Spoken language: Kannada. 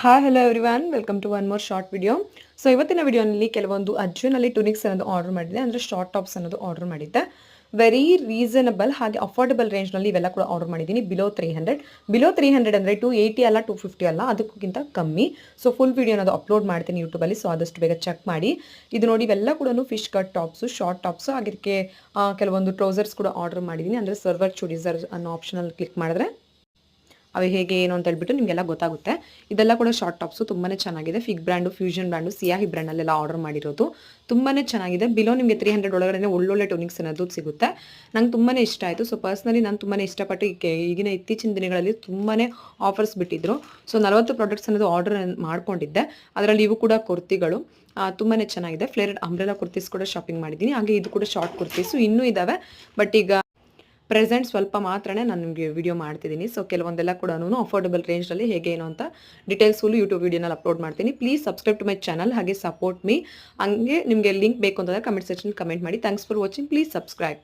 Hi hello everyone welcome to one more short video. So ಇವತ್ತಿನ ವಿಡಿಯೋನಲ್ಲಿ ಕೆಲವೊಂದು ಅಜ್ಜುನಲ್ಲಿ ಟುನಿಕ್ಸ್ ಅನ್ನೋದು ಆರ್ಡರ್ ಮಾಡಿದ್ದೆ, ಅಂದರೆ ಶಾರ್ಟ್ ಟಾಪ್ಸ್ ಅನ್ನೋದು ಆರ್ಡರ್ ಮಾಡಿದ್ದೆ. ವೆರಿ ರೀಸನಬಲ್ ಹಾಗೆ ಅಫೋರ್ಡಬಲ್ ರೇಂಜ್ನಲ್ಲಿ ಇವೆಲ್ಲ ಕೂಡ ಆರ್ಡರ್ ಮಾಡಿದ್ದೀನಿ. ಬಿಲೋ 300 ಅಂದರೆ 280 ಅಲ್ಲ 250 ಅಲ್ಲ, ಅದಕ್ಕಿಂತ ಕಮ್ಮಿ. ಸೊ ಫುಲ್ ವಿಡಿಯೋ ಅನ್ನೋದು ಅಪ್ಲೋಡ್ ಮಾಡ್ತೀನಿ ಯೂಟ್ಯೂಬಲ್ಲಿ, ಸೊ ಆದಷ್ಟು ಬೇಗ ಚೆಕ್ ಮಾಡಿ. ಇದು ನೋಡಿ, ಇವೆಲ್ಲ ಕೂಡ fish cut tops, short tops, ಅದಕ್ಕೆ ಕೆಲವೊಂದು ಟ್ರೌಸರ್ಸ್ ಕೂಡ ಆರ್ಡರ್ ಮಾಡಿದ್ದೀನಿ. ಅಂದರೆ ಸರ್ವರ್ ಚೂಡಿಸರ್ ಅನ್ನೋ ಆಪ್ಷನಲ್ಲಿ ಕ್ಲಿಕ್ ಮಾಡಿದ್ರೆ ಅವು ಹೇಗೆ ಏನು ಅಂತ ಹೇಳ್ಬಿಟ್ಟು ನಿಮಗೆಲ್ಲ ಗೊತ್ತಾಗುತ್ತೆ. ಇದೆಲ್ಲ ಕೂಡ ಶಾರ್ಟ್ ಟಾಪ್ಸು, ತುಂಬಾ ಚೆನ್ನಾಗಿದೆ. Fig brand, fusion brand, Siyahi ಬ್ರ್ಯಾಂಡಲ್ಲೆಲ್ಲ ಆರ್ಡರ್ ಮಾಡಿರೋದು. ತುಂಬಾ ಚೆನ್ನಾಗಿದೆ. ಬಿಲೋ ನಿಮಗೆ 300 ಒಳಗಡೆ ಒಳ್ಳೊಳ್ಳೆ ಟೂನಿಕ್ಸ್ ಅನ್ನೋದು ಸಿಗುತ್ತೆ. ನಂಗೆ ತುಂಬಾ ಇಷ್ಟ ಆಯಿತು. ಸೊ ಪರ್ಸ್ನಲಿ ನಾನು ತುಂಬಾ ಇಷ್ಟಪಟ್ಟು ಈಗಿನ ಇತ್ತೀಚಿನ ದಿನಗಳಲ್ಲಿ ತುಂಬಾ ಆಫರ್ಸ್ ಬಿಟ್ಟಿದ್ರು. ಸೊ 40 ಪ್ರಾಡಕ್ಟ್ಸ್ ಅನ್ನೋದು ಆರ್ಡರ್ ಮಾಡ್ಕೊಂಡಿದ್ದೆ. ಅದರಲ್ಲಿ ಇವು ಕೂಡ ಕುರ್ತಿಗಳು ತುಂಬಾ ಚೆನ್ನಾಗಿದೆ. ಫ್ಲೇರ್ಡ್ ಅಂಬ್ರೆಲಾ ಕುರ್ತೀಸ್ ಕೂಡ ಶಾಪಿಂಗ್ ಮಾಡಿದ್ದೀನಿ. ಹಾಗೆ ಇದು ಕೂಡ ಶಾರ್ಟ್ ಕುರ್ತೀಸು ಇನ್ನೂ ಇದ್ದಾವೆ, ಬಟ್ ಈಗ ಪ್ರೆಸೆಂಟ್ ಸ್ವಲ್ಪ ಮಾತ್ರನೇ ನಾನು ನಿಮಗೆ ವಿಡಿಯೋ ಮಾಡ್ತಿದ್ದೀನಿ. ಸೊ ಕೆಲವೊಂದೆಲ್ಲ ಕೂಡ ಅಫೋರ್ಡಬಲ್ ರೇಂಜ್ನಲ್ಲಿ ಹೇಗೆ ಏನು ಅಂತ ಡೀಟೇಲ್ಸ್ ಫುಲ್ ಯೂಟ್ಯೂಬ್ ವಿಡಿಯೋನಲ್ಲಿ ಅಪ್ಲೋಡ್ ಮಾಡ್ತೀನಿ. Please subscribe to my channel, ಹಾಗೆ ಸಪೋರ್ಟ್ ಮೀ. ಹಂಗೆ ನಿಮಗೆ ಲಿಂಕ್ ಬೇಕು ಅಂತಂದರೆ ಕಮೆಂಟ್ ಸೆಕ್ಷನ್ ಕಮೆಂಟ್ ಮಾಡಿ. Thanks for watching. Please subscribe.